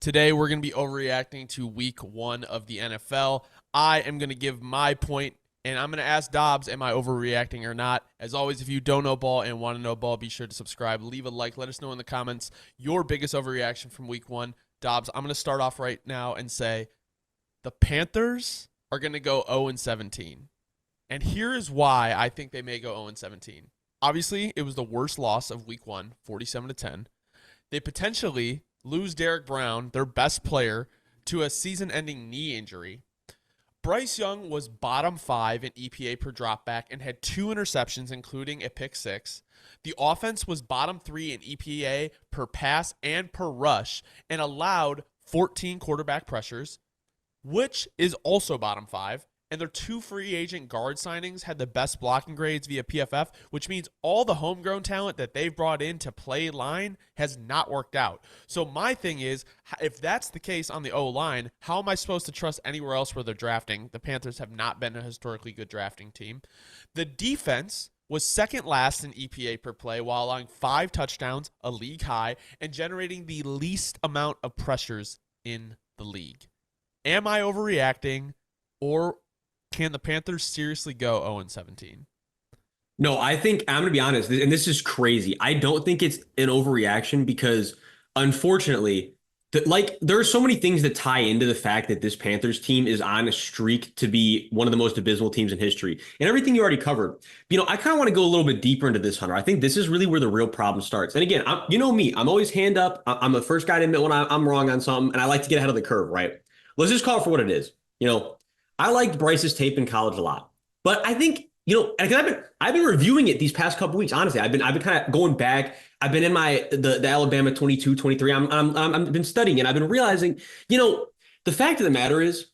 Today, we're going to be overreacting to week 1 of the NFL. I am going to give my point, and I'm going to ask Dobbs, am I overreacting or not? As always, if you don't know ball and want to know ball, be sure to subscribe, leave a like, let us know in the comments your biggest overreaction from week 1. Dobbs, I'm going to start off right now and say the Panthers are going to go 0-17. And here is why I think they may go 0-17. Obviously, it was the worst loss of week 1, 47-10. They potentially lose Derek Brown, their best player, to a season-ending knee injury. Bryce Young was bottom 5 in EPA per dropback and had 2 interceptions, including a pick 6. The offense was bottom 3 in EPA per pass and per rush and allowed 14 quarterback pressures, which is also bottom 5. And their 2 free agent guard signings had the best blocking grades via PFF, which means all the homegrown talent that they've brought in to play line has not worked out. So my thing is, if that's the case on the O-line, how am I supposed to trust anywhere else where they're drafting? The Panthers have not been a historically good drafting team. The defense was second last in EPA per play while allowing 5 touchdowns, a league high, and generating the least amount of pressures in the league. Am I overreacting, or can the Panthers seriously go 0-17? No, I think I'm going to be honest, and this is crazy. I don't think it's an overreaction because, unfortunately, there are so many things that tie into the fact that this Panthers team is on a streak to be one of the most abysmal teams in history. And everything you already covered. I kind of want to go a little bit deeper into this, Hunter. I think this is really where the real problem starts. And again, you know me, I'm always hand up. I'm the first guy to admit when I'm wrong on something, and I like to get ahead of the curve, right? Let's just call it for what it is. I liked Bryce's tape in college a lot, but I think and I've been reviewing it these past couple weeks. Honestly, I've been kind of going back. I've been in the Alabama 22, 23. I've been studying, and I've been realizing, the fact of the matter is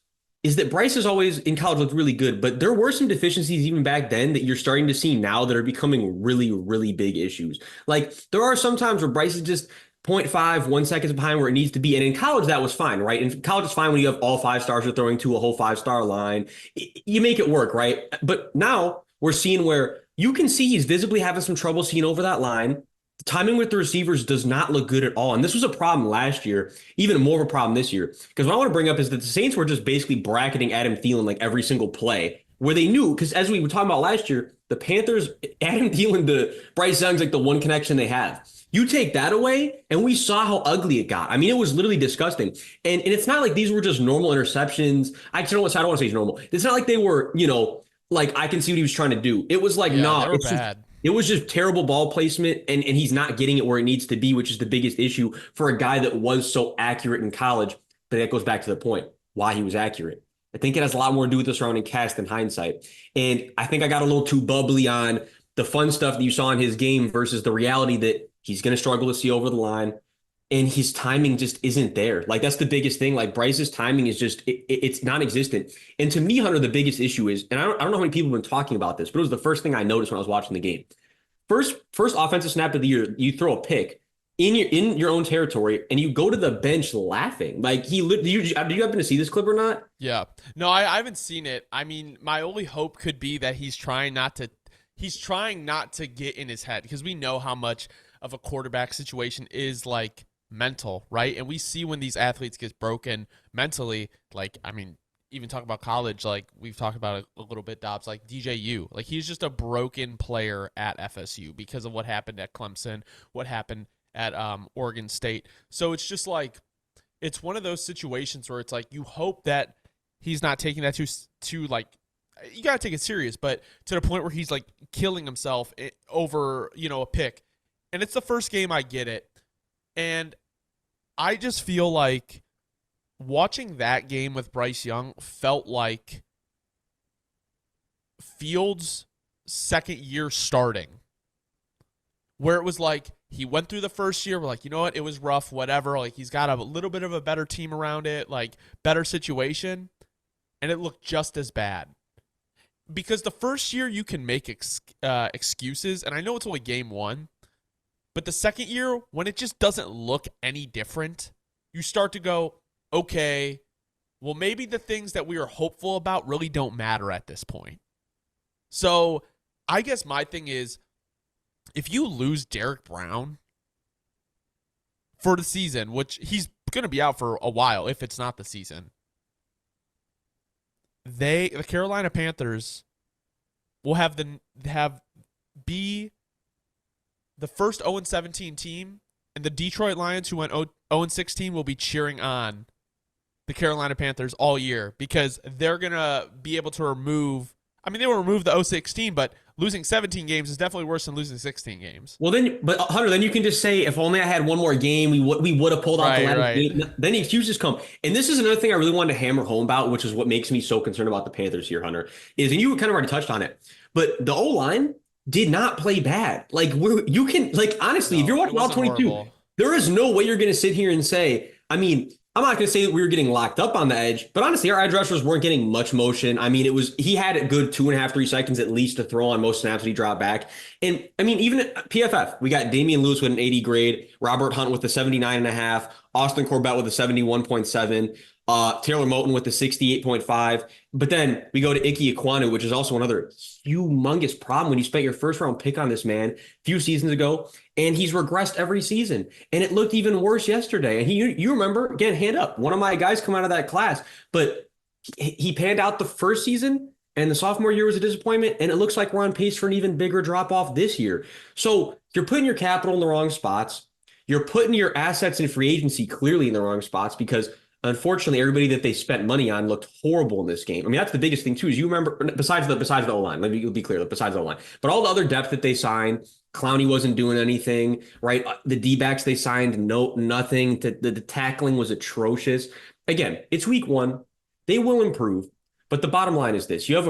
that Bryce has always in college looked really good, but there were some deficiencies even back then that you're starting to see now that are becoming really, really big issues. Like there are some times where Bryce is just 0.5, 1 second behind where it needs to be. And in college, that was fine, right? In college, it's fine when you have all 5 stars you're throwing to a whole 5-star line. You make it work, right? But now we're seeing where you can see he's visibly having some trouble seeing over that line. The timing with the receivers does not look good at all. And this was a problem last year, even more of a problem this year. Because what I want to bring up is that the Saints were just basically bracketing Adam Thielen like every single play, where they knew, because as we were talking about last year, the Panthers, Adam Thielen to Bryce Young's like the one connection they have. You take that away, and we saw how ugly it got. I mean, it was literally disgusting. And it's not like these were just normal interceptions. I don't want to say it's normal. It's not like they were, like I can see what he was trying to do. It was like, Yeah, nah, they were bad. it was just terrible ball placement, and he's not getting it where it needs to be, which is the biggest issue for a guy that was so accurate in college. But that goes back to the point, why he was accurate. I think it has a lot more to do with the surrounding cast than hindsight. And I think I got a little too bubbly on the fun stuff that you saw in his game versus the reality that he's going to struggle to see over the line, and his timing just isn't there. Like, that's the biggest thing. Like, Bryce's timing is just, it's non-existent. And to me, Hunter, the biggest issue is, and I don't know how many people have been talking about this, but it was the first thing I noticed when I was watching the game. First offensive snap of the year, you throw a pick in your own territory, and you go to the bench laughing. Like, do you happen to see this clip or not? Yeah. No, I haven't seen it. I mean, my only hope could be that he's trying not to get in his head, because we know how much of a quarterback situation is like mental, right? And we see when these athletes get broken mentally, like, I mean, even talk about college, like we've talked about it a little bit, Dobbs, like DJU, like he's just a broken player at FSU because of what happened at Clemson, what happened at Oregon State. So it's just like, it's one of those situations where it's like, you hope that he's not taking that too like, you got to take it serious, but to the point where he's like killing himself over, a pick. And it's the first game, I get it. And I just feel like watching that game with Bryce Young felt like Fields' second year starting, where it was like he went through the first year, we're like, you know what, it was rough, whatever. Like, he's got a little bit of a better team around it, like better situation, and it looked just as bad. Because the first year you can make excuses, and I know it's only game 1, but the second year, when it just doesn't look any different, you start to go, okay, well, maybe the things that we were hopeful about really don't matter at this point. So I guess my thing is, if you lose Derek Brown, for the season, which he's going to be out for a while if it's not the season, the Carolina Panthers will be the first 0-17 team, and the Detroit Lions, who went 0-16, will be cheering on the Carolina Panthers all year because they're going to be able to remove. I mean, they will remove the 0-16, but losing 17 games is definitely worse than losing 16 games. Well, but Hunter, then you can just say, if only I had one more game, we would have pulled out the last game. Then the excuses come. And this is another thing I really wanted to hammer home about, which is what makes me so concerned about the Panthers here, Hunter, and you kind of already touched on it, but the O-line did not play bad. Like, honestly, if you're watching all 22, horrible. There is no way you're going to sit here and say, I mean, I'm not going to say that we were getting locked up on the edge, but honestly, our edge rushers weren't getting much motion. I mean, he had a good 2.5, 3 seconds at least to throw on most snaps that he dropped back. And I mean, even at PFF, we got Damian Lewis with an 80 grade, Robert Hunt with a 79.5, Austin Corbett with a 71.7, Taylor Moton with the 68.5. But then we go to Ike Ekwonu, which is also another humongous problem when you spent your first round pick on this man a few seasons ago, and he's regressed every season. And it looked even worse yesterday. And you remember, again, hand up, one of my guys come out of that class, but he panned out the first season, and the sophomore year was a disappointment, and it looks like we're on pace for an even bigger drop-off this year. So you're putting your capital in the wrong spots. You're putting your assets in free agency clearly in the wrong spots because unfortunately, everybody that they spent money on looked horrible in this game. I mean, that's the biggest thing too. Is you remember besides the O-line, let me be clear, besides the O-line, but all the other depth that they signed, Clowney wasn't doing anything, right? The D-backs they signed, nothing. The tackling was atrocious. Again, it's week 1. They will improve, but the bottom line is this: you have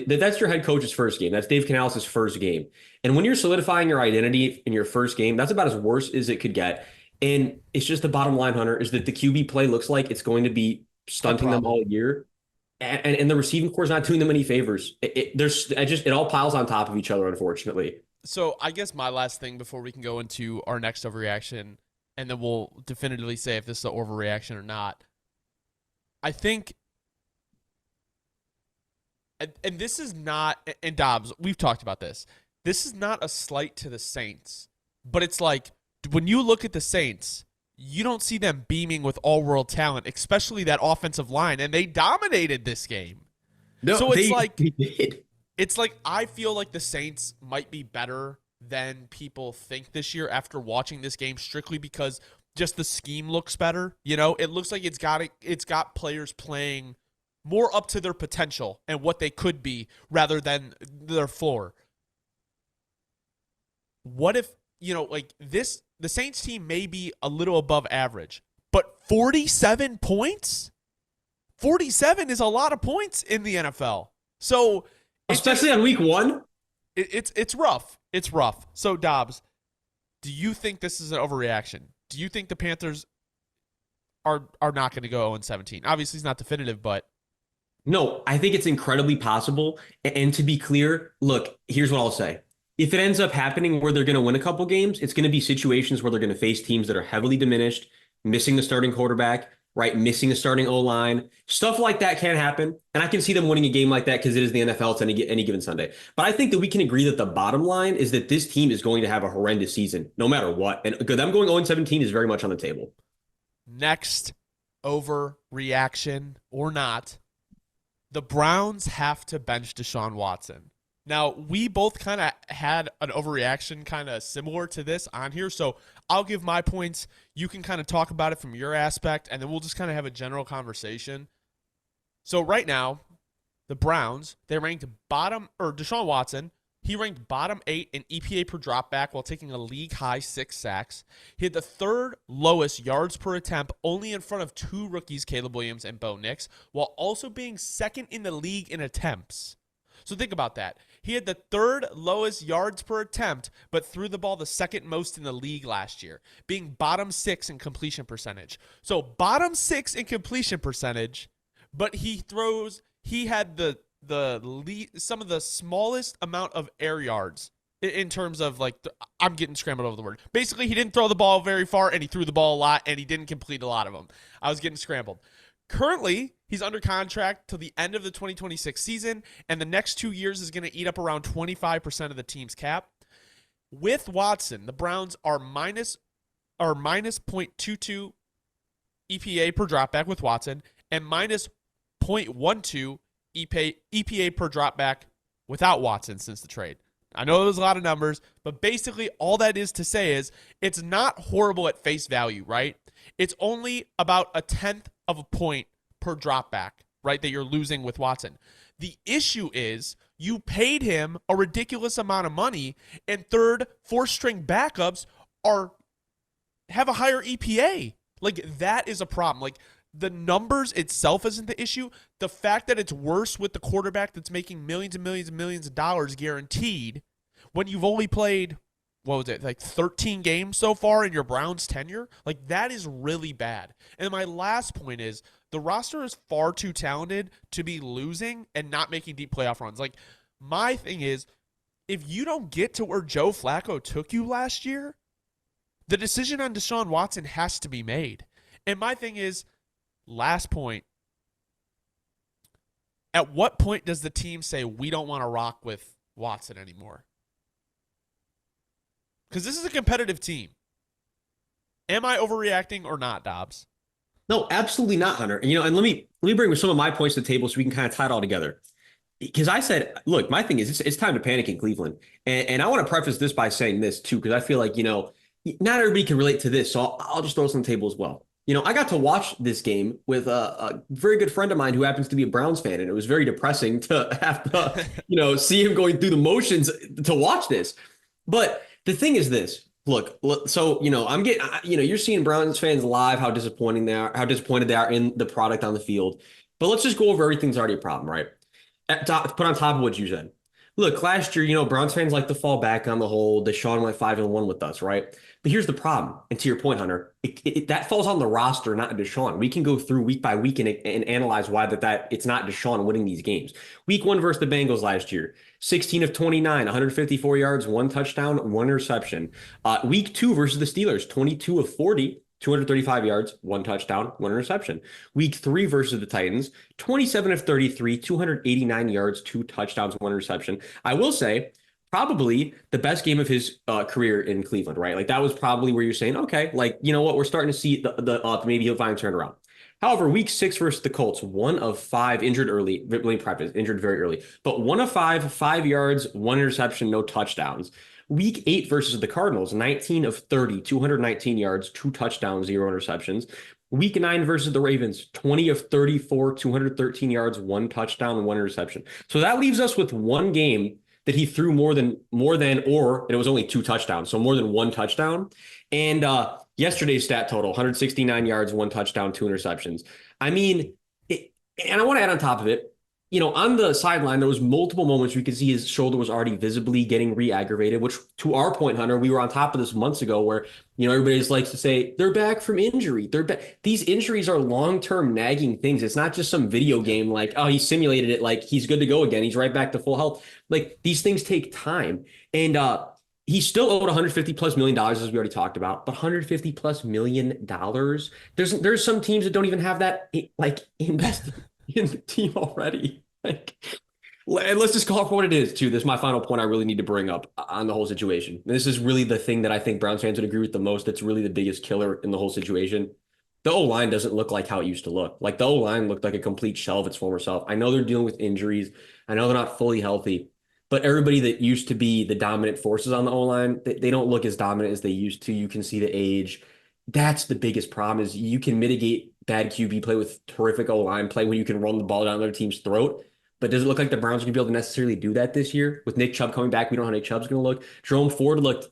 that's your head coach's first game. That's Dave Canales' first game, and when you're solidifying your identity in your first game, that's about as worse as it could get. And it's just the bottom line, Hunter, is that the QB play looks like it's going to be stunting them all year. And the receiving core is not doing them any favors. It all piles on top of each other, unfortunately. So I guess my last thing before we can go into our next overreaction, and then we'll definitively say if this is an overreaction or not. I think, and this is not, and Dobbs, we've talked about this. This is not a slight to the Saints, but it's like, when you look at the Saints, you don't see them beaming with all-world talent, especially that offensive line, and they dominated this game. No, so it's they did. It's like I feel like the Saints might be better than people think this year after watching this game, strictly because just the scheme looks better. You know, it looks like it's got players playing more up to their potential and what they could be rather than their floor. What if, like this, the Saints team may be a little above average, but 47 points? 47 is a lot of points in the NFL. So especially on week 1? It's rough. It's rough. So Dobbs, do you think this is an overreaction? Do you think the Panthers are not going to go 0-17? Obviously it's not definitive, but no, I think it's incredibly possible. And to be clear, look, here's what I'll say. If it ends up happening where they're going to win a couple games, it's going to be situations where they're going to face teams that are heavily diminished, missing the starting quarterback, right? Missing a starting O-line. Stuff like that can happen. And I can see them winning a game like that because it is the NFL. It's any given Sunday. But I think that we can agree that the bottom line is that this team is going to have a horrendous season, no matter what. And them going 0-17 is very much on the table. Next, overreaction or not, the Browns have to bench Deshaun Watson. Now, we both kind of had an overreaction kind of similar to this on here, so I'll give my points. You can kind of talk about it from your aspect, and then we'll just kind of have a general conversation. So right now, the Browns, they ranked Deshaun Watson, he ranked bottom 8 in EPA per dropback while taking a league-high 6 sacks. He had the 3rd lowest yards per attempt, only in front of 2 rookies, Caleb Williams and Bo Nix, while also being 2nd in the league in attempts. So think about that. He had the 3rd lowest yards per attempt, but threw the ball the 2nd most in the league last year, being bottom 6 in completion percentage. So bottom 6 in completion percentage, but he had some of the smallest amount of air yards in terms of I'm getting scrambled over the word. Basically, he didn't throw the ball very far, and he threw the ball a lot, and he didn't complete a lot of them. I was getting scrambled. Currently, he's under contract till the end of the 2026 season, and the next 2 years is going to eat up around 25% of the team's cap. With Watson, the Browns are minus or minus 0.22 EPA per dropback with Watson and minus 0.12 EPA per dropback without Watson since the trade. I know there's a lot of numbers, but basically all that is to say is it's not horrible at face value, right? It's only about a tenth of a point per dropback, right, that you're losing with Watson. The issue is you paid him a ridiculous amount of money, and third, fourth-string backups have a higher EPA. Like, that is a problem. Like, the numbers itself isn't the issue. The fact that it's worse with the quarterback that's making millions and millions and millions of dollars guaranteed when you've only played, what was it, like 13 games so far in your Browns tenure? Like, that is really bad. And my last point is the roster is far too talented to be losing and not making deep playoff runs. Like, my thing is, if you don't get to where Joe Flacco took you last year, the decision on Deshaun Watson has to be made. And my thing is, last point, at what point does the team say we don't want to rock with Watson anymore? Because this is a competitive team. Am I overreacting or not, Dobbs? No, absolutely not, Hunter. And let me bring some of my points to the table so we can kind of tie it all together. Because I said, look, my thing is it's time to panic in Cleveland. And I want to preface this by saying this too, because I feel like, not everybody can relate to this. So I'll just throw this on the table as well. I got to watch this game with a very good friend of mine who happens to be a Browns fan, and it was very depressing to have to, see him going through the motions to watch this. But the thing is this. Look, so, I'm getting, you're seeing Browns fans live, how disappointed they are in the product on the field. But let's just go over everything's already a problem, right? Put on top of what you said. Look, last year, Browns fans like to fall back on the whole Deshaun went 5-1 with us, right? But here's the problem. And to your point, Hunter, that falls on the roster, not Deshaun. We can go through week by week and analyze why that it's not Deshaun winning these games. Week 1 versus the Bengals last year, 16 of 29, 154 yards, 1 touchdown, 1 interception. Week 2 versus the Steelers, 22 of 40, 235 yards, 1 touchdown, 1 interception. Week 3 versus the Titans, 27 of 33, 289 yards, 2 touchdowns, 1 interception. I will say, probably the best game of his career in Cleveland, right? Like, that was probably where you're saying, okay, like, you know what, we're starting to see maybe he'll finally turn around. However, week 6 versus the Colts, 1 of 5 injured early, injured very early, but 1 of 5 yards, 1 interception, no touchdowns. Week 8 versus the Cardinals, 19 of 30, 219 yards, 2 touchdowns, 0 interceptions. Week 9 versus the Ravens, 20 of 34, 213 yards, 1 touchdown, 1 interception. So that leaves us with 1 game that he threw more than, and it was only 2 touchdowns, so more than 1 touchdown. And yesterday's stat total, 169 yards, 1 touchdown, 2 interceptions. I mean, and I want to add on top of it, on the sideline, there was multiple moments you could see his shoulder was already visibly getting re-aggravated, which, to our point, Hunter, we were on top of this months ago where, everybody just likes to say, they're back from injury. They're back. These injuries are long-term nagging things. It's not just some video game like, oh, he simulated it, like he's good to go again. He's right back to full health. Like, these things take time. And he's still owed $150+ million, as we already talked about, but $150+ million. There's some teams that don't even have that, like, invested in the team already. Like, and let's just call it for what it is, too. This is my final point I really need to bring up on the whole situation. This is really the thing that I think Browns fans would agree with the most. That's really the biggest killer in the whole situation. The O-line doesn't look like how it used to look. Like, the O-line looked like a complete shell of its former self. I know they're dealing with injuries. I know they're not fully healthy. But everybody that used to be the dominant forces on the O-line, they don't look as dominant as they used to. You can see the age. That's the biggest problem, is you can mitigate bad QB play with terrific O-line play when you can run the ball down their team's throat. But does it look like the Browns are going to be able to necessarily do that this year? With Nick Chubb coming back, we don't know how Nick Chubb's going to look. Jerome Ford looked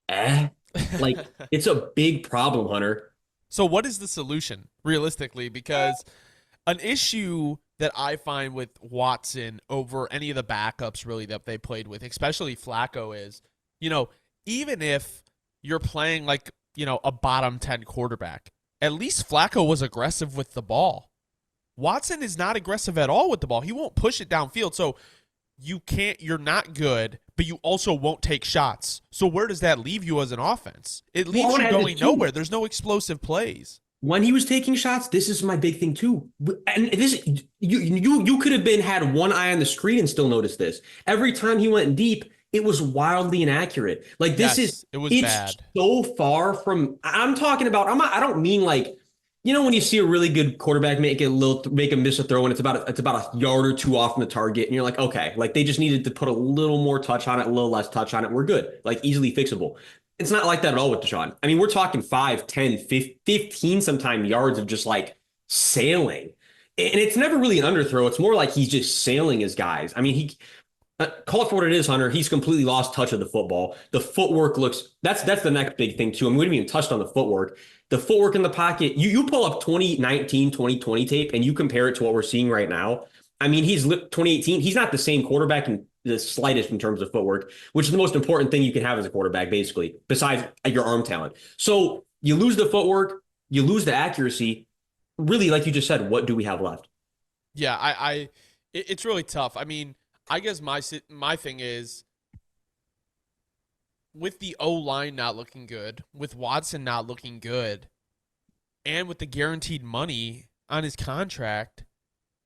like, it's a big problem, Hunter. So what is the solution, realistically? Because an issue that I find with Watson over any of the backups really that they played with, especially Flacco, is, even if you're playing like, a bottom 10 quarterback, at least Flacco was aggressive with the ball. Watson is not aggressive at all with the ball. He won't push it downfield. So you're not good, but you also won't take shots. So where does that leave you as an offense? It leaves you going nowhere. There's no explosive plays. When he was taking shots, this is my big thing too. And this, you could have had one eye on the screen and still noticed this. Every time he went deep, it was wildly inaccurate. Like this is Yes, it was it's bad. so far from I'm talking about I don't mean like when you see a really good quarterback make a miss a throw and it's about a yard or two off from the target and you're like, okay, like they just needed to put a little more touch on it, a little less touch on it, we're good. Like easily fixable. It's not like that at all with Deshaun. I mean, we're talking 5, 10, 15 sometime yards of just like sailing. And it's never really an underthrow. It's more like he's just sailing his guys. I mean, call it for what it is, Hunter. He's completely lost touch of the football. The footwork looks that's the next big thing too. I mean, we haven't even touched on the footwork. The footwork in the pocket. You pull up 2019, 2020 tape and you compare it to what we're seeing right now. I mean, he's 2018. He's not the same quarterback in the slightest in terms of footwork, which is the most important thing you can have as a quarterback, basically, besides your arm talent. So you lose the footwork, you lose the accuracy. Really, like you just said, what do we have left? Yeah, it's really tough. I mean, I guess my thing is with the O line not looking good, with Watson not looking good, and with the guaranteed money on his contract,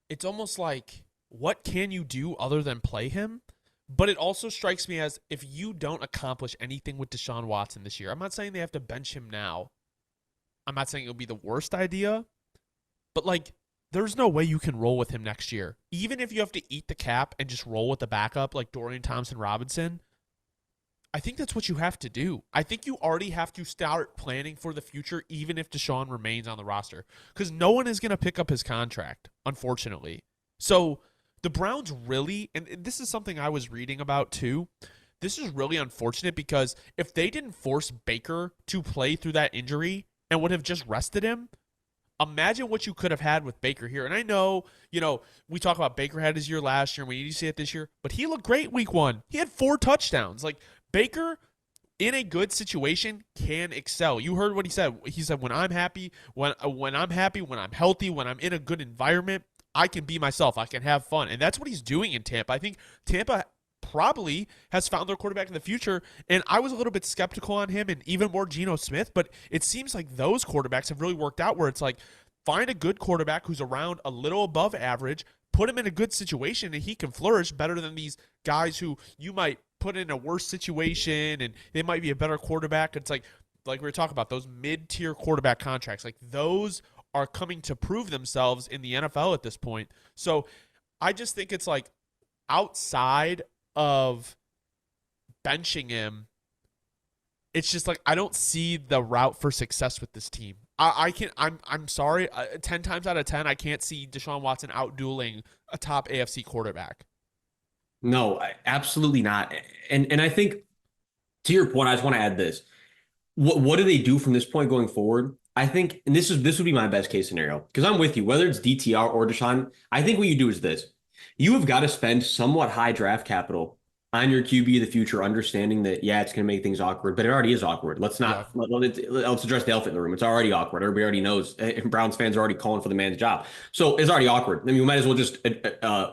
it's almost like what can you do other than play him? But it also strikes me as if you don't accomplish anything with Deshaun Watson this year. I'm not saying they have to bench him now. I'm not saying it'll be the worst idea, but like there's no way you can roll with him next year. Even if you have to eat the cap and just roll with the backup like Dorian Thompson-Robinson, I think that's what you have to do. I think you already have to start planning for the future, even if Deshaun remains on the roster, because no one is going to pick up his contract, unfortunately. So the Browns really, and this is something I was reading about too, this is really unfortunate because if they didn't force Baker to play through that injury and would have just rested him, imagine what you could have had with Baker here. And I know, we talk about Baker had his year last year and we need to see it this year, but he looked great week 1. He had 4 touchdowns. Like, Baker, in a good situation, can excel. You heard what he said. He said, when I'm happy, when I'm happy, when I'm healthy, when I'm in a good environment, I can be myself. I can have fun. And that's what he's doing in Tampa. I think Tampa probably has found their quarterback in the future. And I was a little bit skeptical on him and even more Geno Smith, but it seems like those quarterbacks have really worked out where it's like, find a good quarterback who's around a little above average, put him in a good situation, and he can flourish better than these guys who you might put in a worse situation and they might be a better quarterback. It's like we were talking about those mid-tier quarterback contracts. Like those are coming to prove themselves in the NFL at this point. So I just think it's like outside of benching him, it's just like I don't see the route for success with this team. I'm sorry. 10 times out of 10, I can't see Deshaun Watson out-dueling a top AFC quarterback. No, absolutely not. And I think to your point, I just want to add this. What do they do from this point going forward? I think, and this would be my best case scenario because I'm with you. Whether it's DTR or Deshaun, I think what you do is this: you have got to spend somewhat high draft capital on your QB of the future, understanding that it's going to make things awkward, but it already is awkward. Let's Yeah. not let's address the elephant in the room. It's already awkward. Everybody already knows. Browns fans are already calling for the man's job, so it's already awkward. I mean, we might as well just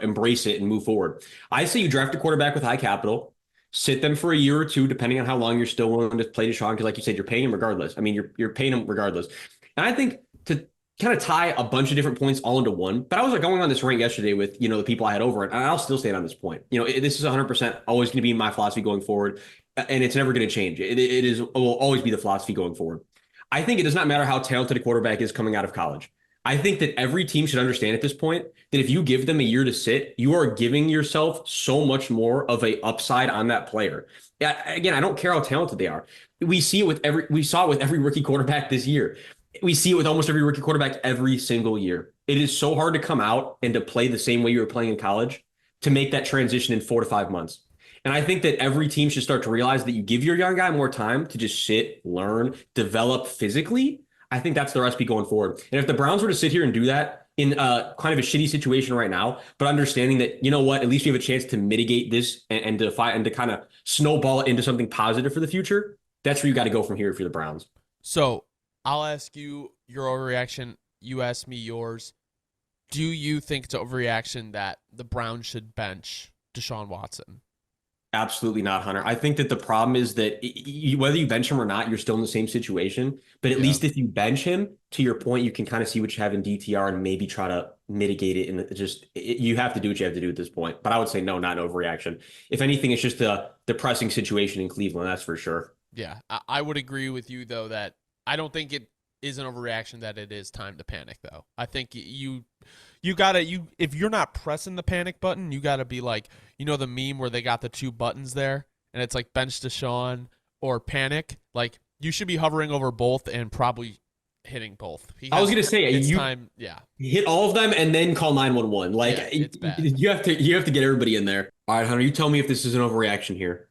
embrace it and move forward. I say you draft a quarterback with high capital. Sit them for a year or two, depending on how long you're still willing to play Deshaun, because like you said, you're paying him regardless. I mean, you're paying him regardless. And I think to kind of tie a bunch of different points all into one. But I was like going on this rant yesterday with the people I had over, and I'll still stand on this point. This is 100% always going to be my philosophy going forward, and it's never going to change. It will always be the philosophy going forward. I think it does not matter how talented a quarterback is coming out of college. I think that every team should understand at this point that if you give them a year to sit, you are giving yourself so much more of a upside on that player. Yeah, again, I don't care how talented they are. We saw it with every rookie quarterback this year. We see it with almost every rookie quarterback every single year. It is so hard to come out and to play the same way you were playing in college to make that transition in 4 to 5 months. And I think that every team should start to realize that you give your young guy more time to just sit, learn, develop physically. I think that's the recipe going forward. And if the Browns were to sit here and do that in kind of a shitty situation right now, but understanding that, you know what, at least you have a chance to mitigate this and to fight and to kind of snowball it into something positive for the future, that's where you got to go from here if you're the Browns. So I'll ask you your overreaction. You ask me yours. Do you think it's overreaction that the Browns should bench Deshaun Watson? Absolutely not, Hunter. I think that the problem is that whether you bench him or not, you're still in the same situation. But at Yeah. least if you bench him, to your point, you can kind of see what you have in DTR and maybe try to mitigate it. And you have to do what you have to do at this point. But I would say no, not an overreaction. If anything, it's just a depressing situation in Cleveland. That's for sure. Yeah. I would agree with you, though, that I don't think it is an overreaction that it is time to panic, though. I think you gotta if you're not pressing the panic button, you gotta be like, the meme where they got the two buttons there and it's like bench Deshaun or panic. Like you should be hovering over both and probably hitting both. I was gonna say It's you time. Yeah. hit all of them and then call 911. Like Yeah, it's bad. you have to get everybody in there. All right, Hunter, you tell me if this is an overreaction here.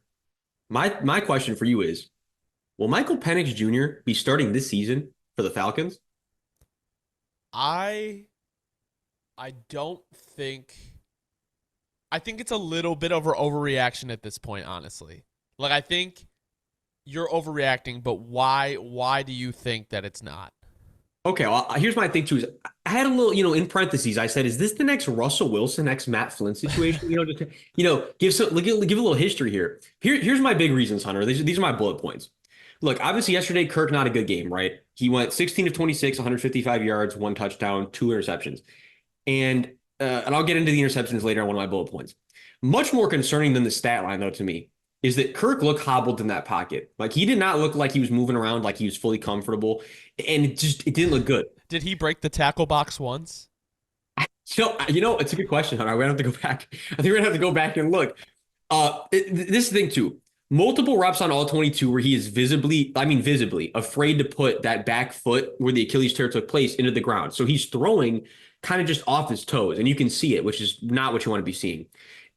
My question for you is, will Michael Penix Jr. be starting this season for the Falcons? I don't think I think it's a little bit of an overreaction at this point, honestly. Like I think you're overreacting, but why do you think that it's not? Okay, well, here's my thing too. Is I had a little, in parentheses, I said, is this the next Russell Wilson, next Matt Flynn situation? Give a little history here. Here's my big reasons, Hunter. These are my bullet points. Look, obviously yesterday, Kirk, not a good game, right? He went 16 of 26, 155 yards, one touchdown, two interceptions. And I'll get into the interceptions later on one of my bullet points. Much more concerning than the stat line, though, to me, is that Kirk looked hobbled in that pocket. Like he did not look like he was moving around like he was fully comfortable. And it didn't look good. Did he break the tackle box once? It's a good question, Hunter. We're gonna have to go back. I think we're gonna have to go back and look. This thing too. Multiple reps on all 22 where he is visibly afraid to put that back foot where the Achilles tear took place into the ground. So he's throwing kind of just off his toes, and you can see it, which is not what you want to be seeing.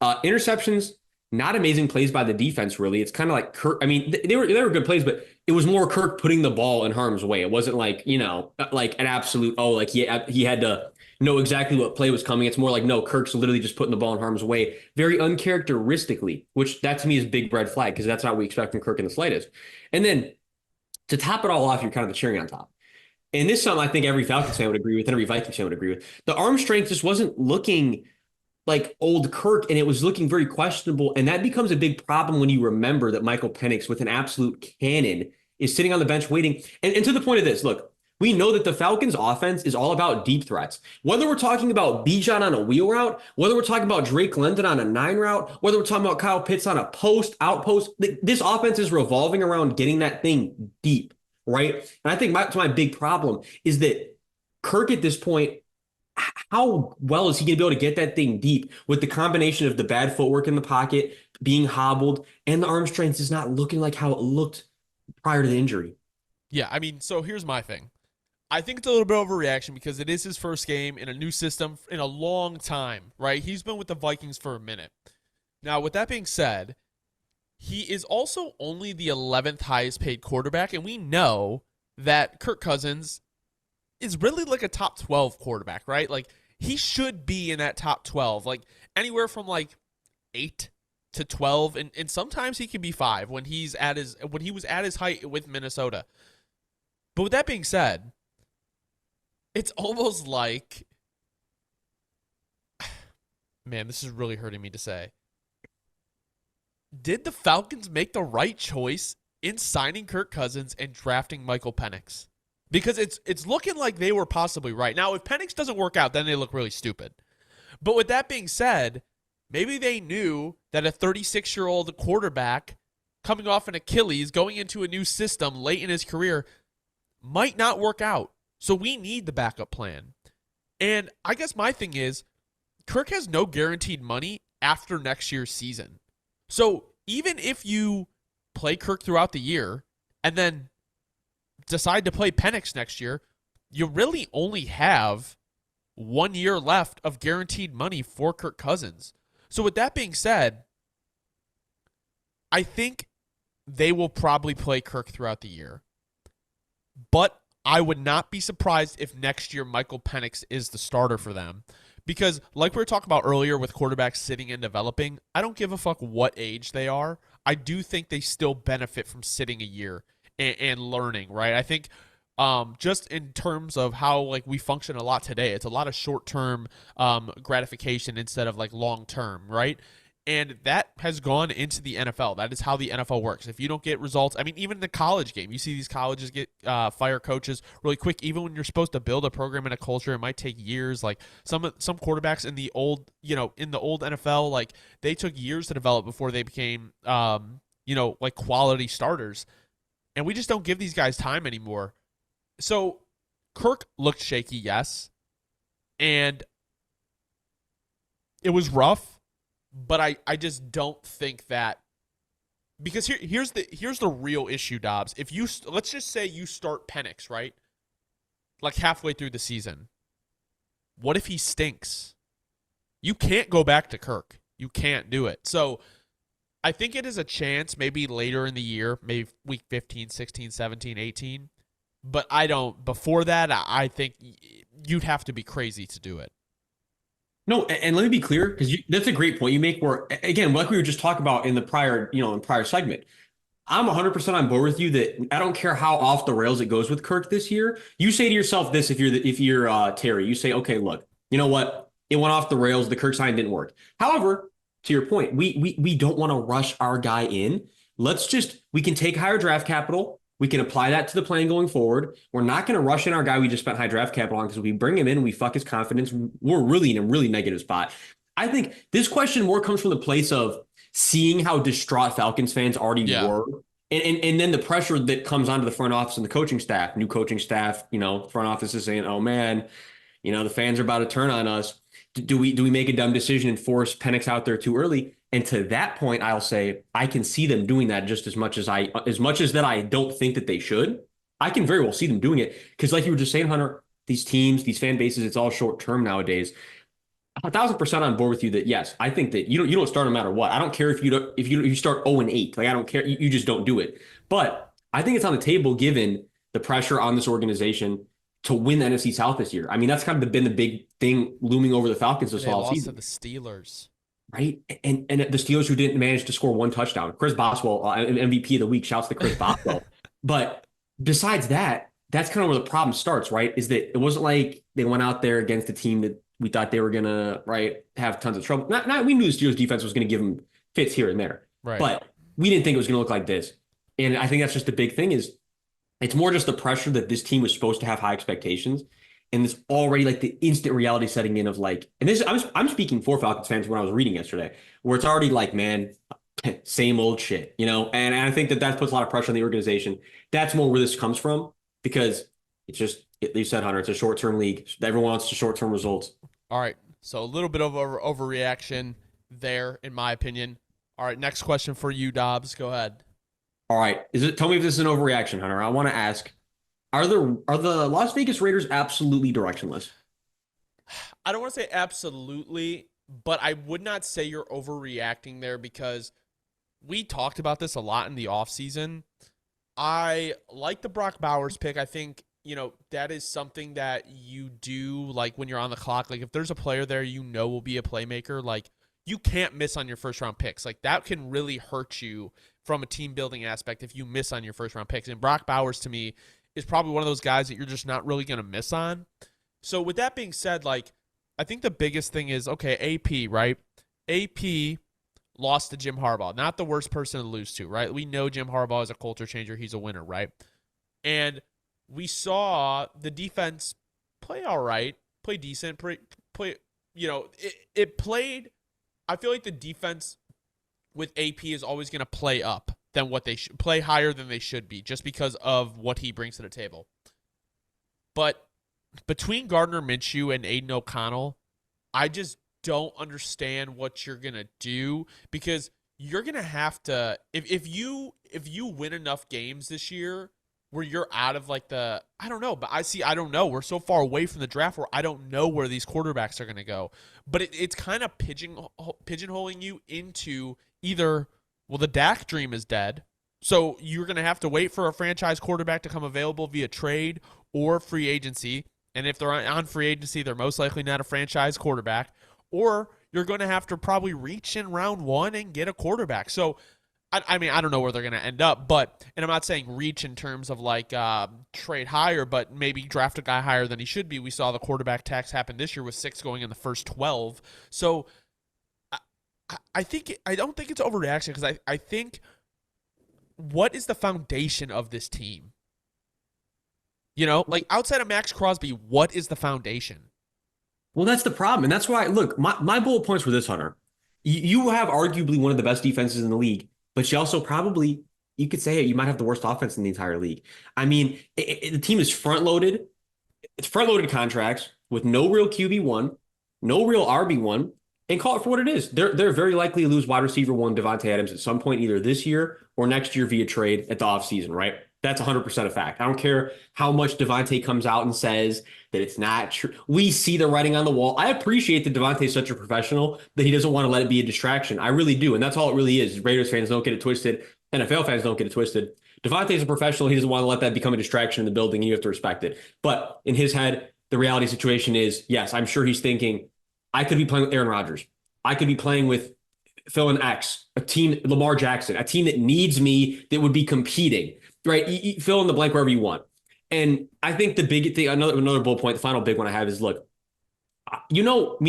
Interceptions, not amazing plays by the defense, really. It's kind of like Kirk. I mean, they were good plays, but it was more Kirk putting the ball in harm's way. It wasn't like, like an absolute, like he had to know exactly what play was coming. It's more like, no, Kirk's literally just putting the ball in harm's way very uncharacteristically, which that to me is a big red flag because that's not what we expect from Kirk in the slightest. And then to top it all off, you're kind of the cherry on top. And this is something I think every Falcons fan would agree with and every Vikings fan would agree with. The arm strength just wasn't looking like old Kirk, and it was looking very questionable. And that becomes a big problem when you remember that Michael Penix, with an absolute cannon, is sitting on the bench waiting. And to the point of this, look, we know that the Falcons offense is all about deep threats. Whether we're talking about Bijan on a wheel route, whether we're talking about Drake London on a 9 route, whether we're talking about Kyle Pitts on a outpost, this offense is revolving around getting that thing deep, right? And I think my big problem is that Kirk at this point, how well is he going to be able to get that thing deep with the combination of the bad footwork in the pocket, being hobbled, and the arm strength is not looking like how it looked prior to the injury? Yeah, I mean, so here's my thing. I think it's a little bit of a reaction because it is his first game in a new system in a long time, right? He's been with the Vikings for a minute. Now, with that being said, he is also only the 11th highest paid quarterback, and we know that Kirk Cousins is really like a top 12 quarterback, right? Like he should be in that top 12, like anywhere from like 8 to 12, and sometimes he can be 5 when he was at his height with Minnesota. But with that being said, it's almost like, man, this is really hurting me to say. Did the Falcons make the right choice in signing Kirk Cousins and drafting Michael Penix? Because it's looking like they were possibly right. Now, if Penix doesn't work out, then they look really stupid. But with that being said, maybe they knew that a 36-year-old quarterback coming off an Achilles, going into a new system late in his career, might not work out. So we need the backup plan. And I guess my thing is, Kirk has no guaranteed money after next year's season. So even if you play Kirk throughout the year and then decide to play Penix next year, you really only have 1 year left of guaranteed money for Kirk Cousins. So with that being said, I think they will probably play Kirk throughout the year. But I would not be surprised if next year Michael Penix is the starter for them. Because like we were talking about earlier with quarterbacks sitting and developing, I don't give a fuck what age they are. I do think they still benefit from sitting a year and learning, right? I think just in terms of how like we function a lot today, it's a lot of short-term gratification instead of like long-term, right? And that has gone into the NFL. That is how the NFL works. If you don't get results, I mean, even in the college game, you see these colleges get fire coaches really quick. Even when you're supposed to build a program and a culture, it might take years. Like some quarterbacks in the old, in the old NFL, like they took years to develop before they became, like quality starters. And we just don't give these guys time anymore. So Kirk looked shaky, yes, and it was rough. But I just don't think that, because here's the real issue, Dobbs. If you let's just say you start Penix, right, like halfway through the season, what if he stinks? You can't go back to Kirk. You can't do it. So I think it is a chance maybe later in the year, maybe week 15, 16, 17, 18. But before that, I think you'd have to be crazy to do it. No, and let me be clear, because that's a great point you make. Where again, like we were just talking about in the prior segment, I'm 100% on board with you that I don't care how off the rails it goes with Kirk this year. You say to yourself this: if you're Terry, you say, okay, look, you know what? It went off the rails. The Kirk sign didn't work. However, to your point, we don't want to rush our guy in. We can take higher draft capital. We can apply that to the plan going forward. We're not going to rush in our guy we just spent high draft capital on, because we bring him in, we fuck his confidence. We're really in a really negative spot. I think this question more comes from the place of seeing how distraught Falcons fans already were. And then the pressure that comes onto the front office and the coaching staff, new coaching staff, front office is saying, oh man, the fans are about to turn on us. Do we make a dumb decision and force Penix out there too early? And to that point, I'll say I can see them doing that just as much as that I don't think that they should. I can very well see them doing it, because like you were just saying, Hunter, these teams, these fan bases, it's all short term nowadays. 1,000% on board with you that yes, I think that you don't start no matter what. I don't care if you start 0-8. Like I don't care. You just don't do it. But I think it's on the table given the pressure on this organization to win the NFC South this year. I mean, that's kind of been the big thing looming over the Falcons this whole season. They lost to the Steelers. Right. And the Steelers, who didn't manage to score one touchdown. Chris Boswell, MVP of the week, shouts to Chris Boswell. But besides that, that's kind of where the problem starts, right? Is that it wasn't like they went out there against a team that we thought they were going to, have tons of trouble. We knew the Steelers defense was going to give them fits here and there. Right. But we didn't think it was going to look like this. And I think that's just the big thing, is it's more just the pressure that this team was supposed to have high expectations. And it's already like the instant reality setting in of like, and this I'm speaking for Falcons fans when I was reading yesterday, where it's already like, man, same old shit, and I think that puts a lot of pressure on the organization. That's more where this comes from, because it's just, you said, Hunter, it's a short-term league. Everyone wants the short-term results. All right. So a little bit of overreaction there, in my opinion. All right. Next question for you, Dobbs. Go ahead. All right. Tell me if this is an overreaction, Hunter. I want to ask, Are the Las Vegas Raiders absolutely directionless? I don't want to say absolutely, but I would not say you're overreacting there, because we talked about this a lot in the offseason. I like the Brock Bowers pick. I think, that is something that you do, like when you're on the clock. Like if there's a player there will be a playmaker, like you can't miss on your first round picks. Like that can really hurt you from a team building aspect if you miss on your first round picks. And Brock Bowers, to me, is probably one of those guys that you're just not really going to miss on. So with that being said, like, I think the biggest thing is, okay, AP, right? AP lost to Jim Harbaugh. Not the worst person to lose to, right? We know Jim Harbaugh is a culture changer. He's a winner, right? And we saw the defense play all right, play decent, play it played. I feel like the defense with AP is always going to play up than what they should, play higher than they should be, just because of what he brings to the table. But between Gardner Minshew and Aiden O'Connell, I just don't understand what you're going to do, because you're going to have to, if you win enough games this year where you're out of like I don't know. We're so far away from the draft where I don't know where these quarterbacks are going to go. But it's kind of pigeonholing you into either, well, the Dak dream is dead, so you're going to have to wait for a franchise quarterback to come available via trade or free agency. And if they're on free agency, they're most likely not a franchise quarterback. Or you're going to have to probably reach in round one and get a quarterback. So, I mean, I don't know where they're going to end up, and I'm not saying reach in terms of like trade higher, but maybe draft a guy higher than he should be. We saw the quarterback tax happen this year with 6 going in the first 12. So I don't think it's overreaction because I think what is the foundation of this team? You know, like outside of Max Crosby, what is the foundation? Well, that's the problem. And that's why, look, my bullet points were this, Hunter. You have arguably one of the best defenses in the league, but you also probably, you could say it, you might have the worst offense in the entire league. I mean, the team is front loaded. It's front loaded contracts with no real QB1, no real RB1, and call it for what it is. They're very likely to lose wide receiver one Devontae Adams at some point, either this year or next year via trade at the offseason, right? That's 100% a fact. I don't care how much Devontae comes out and says that it's not true. We see the writing on the wall. I appreciate that Devontae's such a professional that he doesn't want to let it be a distraction. I really do. And that's all it really is. Raiders fans don't get it twisted. NFL fans don't get it twisted. Devontae's a professional. He doesn't want to let that become a distraction in the building. You have to respect it. But in his head, the reality situation is, yes, I'm sure he's thinking, I could be playing with Aaron Rodgers. I could be playing with Phil and X, a team, Lamar Jackson, a team that needs me, that would be competing, right? You fill in the blank wherever you want. And I think the big thing, another bullet point, the final big one I have is, look, me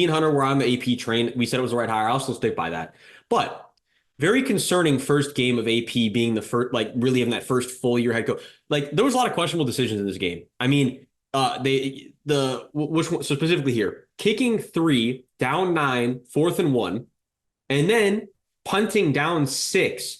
and Hunter were on the AP train. We said it was the right hire. I'll still stick by that. But very concerning first game of AP being the first, like really having that first full year head coach. Like there was a lot of questionable decisions in this game. I mean, which one, so specifically here, kicking 3, down 9, 4th and 1, and then punting down 6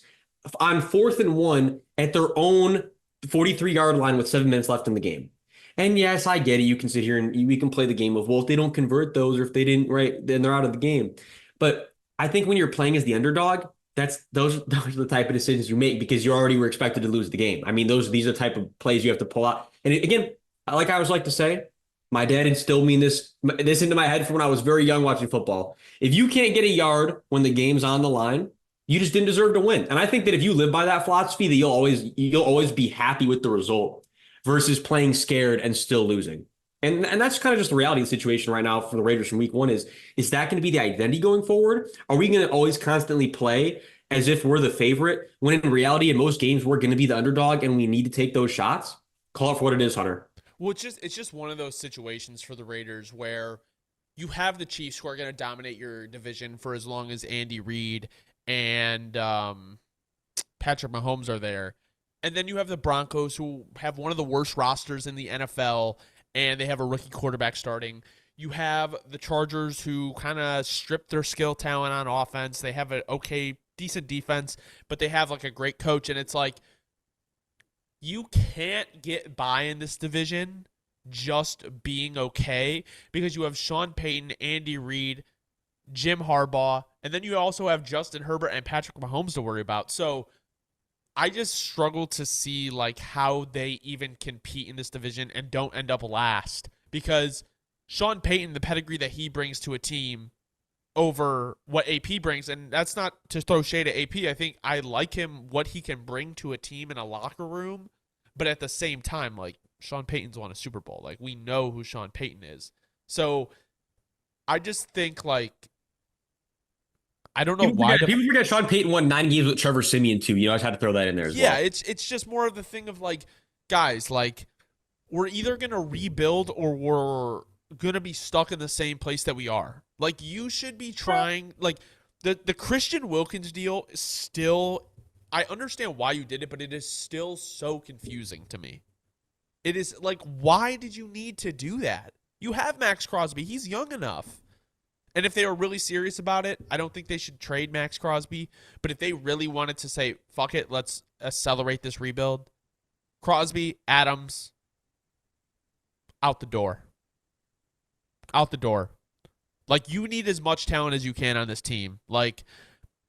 on 4th and 1 at their own 43-yard line with 7 minutes left in the game. And yes, I get it. You can sit here and we can play the game of, well, if they don't convert those or if they didn't, right, then they're out of the game. But I think when you're playing as the underdog, those are the type of decisions you make because you already were expected to lose the game. I mean, these are the type of plays you have to pull out. And again, like I always like to say, my dad instilled me this into my head from when I was very young watching football. If you can't get a yard when the game's on the line, you just didn't deserve to win. And I think that if you live by that philosophy, that you'll always be happy with the result versus playing scared and still losing. And that's kind of just the reality of the situation right now for the Raiders from week 1 is that going to be the identity going forward? Are we going to always constantly play as if we're the favorite when in reality in most games we're going to be the underdog and we need to take those shots? Call it for what it is, Hunter. Well, it's just one of those situations for the Raiders where you have the Chiefs who are going to dominate your division for as long as Andy Reid and Patrick Mahomes are there. And then you have the Broncos who have one of the worst rosters in the NFL, and they have a rookie quarterback starting. You have the Chargers who kind of strip their skill talent on offense. They have an okay, decent defense, but they have like a great coach, and it's like you can't get by in this division just being okay because you have Sean Payton, Andy Reid, Jim Harbaugh, and then you also have Justin Herbert and Patrick Mahomes to worry about. So I just struggle to see like how they even compete in this division and don't end up last because Sean Payton, the pedigree that he brings to a team over what AP brings, and that's not to throw shade at AP. I think I like him, what he can bring to a team in a locker room, but at the same time, like Sean Payton's won a Super Bowl. Like we know who Sean Payton is. So I just think like I don't know why. People forget Sean Payton won 9 games with Trevor Siemian too. I just had to throw that in there as well. Yeah, it's just more of the thing of like, guys, like we're either gonna rebuild or we're gonna be stuck in the same place that we are. Like you should be trying. Like the Christian Wilkins deal is still. I understand why you did it, but it is still so confusing to me. It is like, why did you need to do that? You have Max Crosby. He's young enough. And if they were really serious about it, I don't think they should trade Max Crosby. But if they really wanted to say, fuck it, let's accelerate this rebuild, Crosby, Adams, out the door. Out the door. Like, you need as much talent as you can on this team. Like,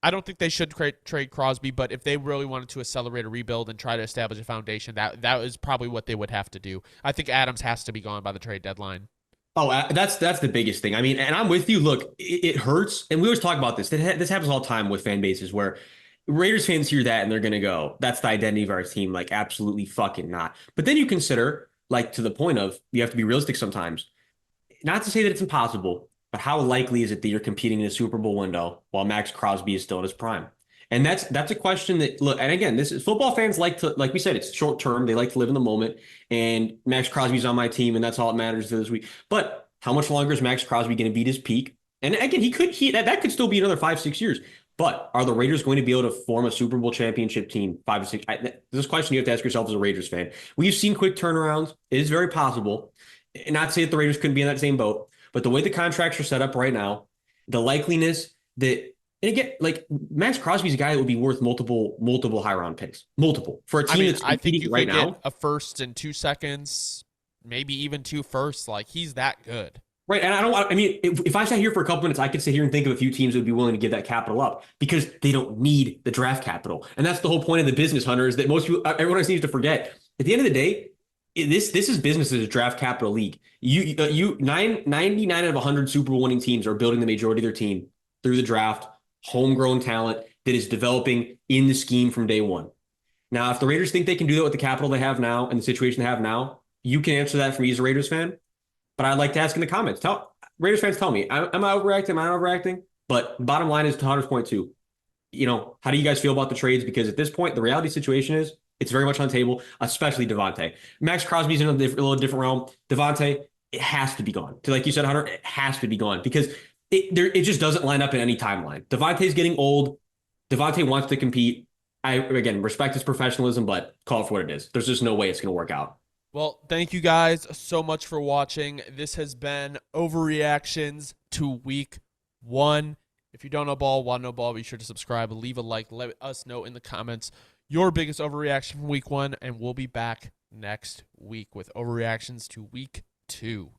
I don't think they should trade Crosby, but if they really wanted to accelerate a rebuild and try to establish a foundation, that is probably what they would have to do. I think Adams has to be gone by the trade deadline. Oh, that's the biggest thing. I mean, and I'm with you. Look, it hurts, and we always talk about this. This happens all the time with fan bases where Raiders fans hear that and they're gonna go, "That's the identity of our team." Like, absolutely fucking not. But then you consider, like, to the point of you have to be realistic sometimes. Not to say that it's impossible, but how likely is it that you're competing in a Super Bowl window while Max Crosby is still in his prime? And that's a question that, look, and again, this is football fans like to, like we said, it's short term. They like to live in the moment. And Max Crosby's on my team, and that's all that matters this week. But how much longer is Max Crosby going to beat his peak? And again, that could still be another 5, 6 years. But are the Raiders going to be able to form a Super Bowl championship team 5 or 6? This question you have to ask yourself as a Raiders fan. We've seen quick turnarounds. It is very possible. And not to say that the Raiders couldn't be in that same boat, but the way the contracts are set up right now, the likeliness that, and again, like Max Crosby's a guy that would be worth multiple high round picks, multiple for a I team mean, that's I think you competing right could get now. a first in 2 seconds, maybe even 2 firsts. Like, he's that good. Right. And I mean, if I sat here for a couple minutes, I could sit here and think of a few teams that would be willing to give that capital up because they don't need the draft capital. And that's the whole point of the business, Hunter, is that most people, everyone needs to forget. At the end of the day, this is business as a draft capital league. 99 out of 100 Super Bowl winning teams are building the majority of their team through the draft, homegrown talent that is developing in the scheme from day one. Now, if the Raiders think they can do that with the capital they have now and the situation they have now, you can answer that for me as a Raiders fan. But I'd like to ask in the comments. Raiders fans, tell me, am I overreacting? Am I overreacting? But bottom line is to Hunter's point too. How do you guys feel about the trades? Because at this point, the reality situation is it's very much on the table, especially Devontae. Max Crosby's in a little different realm. Devontae, it has to be gone. Like you said, Hunter, it has to be gone because it just doesn't line up in any timeline. Devontae's getting old. Devontae wants to compete. I, again, respect his professionalism, but call it for what it is. There's just no way it's going to work out. Well, thank you guys so much for watching. This has been Overreactions to Week 1. If you don't know ball, want to know ball, be sure to subscribe, leave a like, let us know in the comments your biggest overreaction from Week 1, and we'll be back next week with Overreactions to Week 2.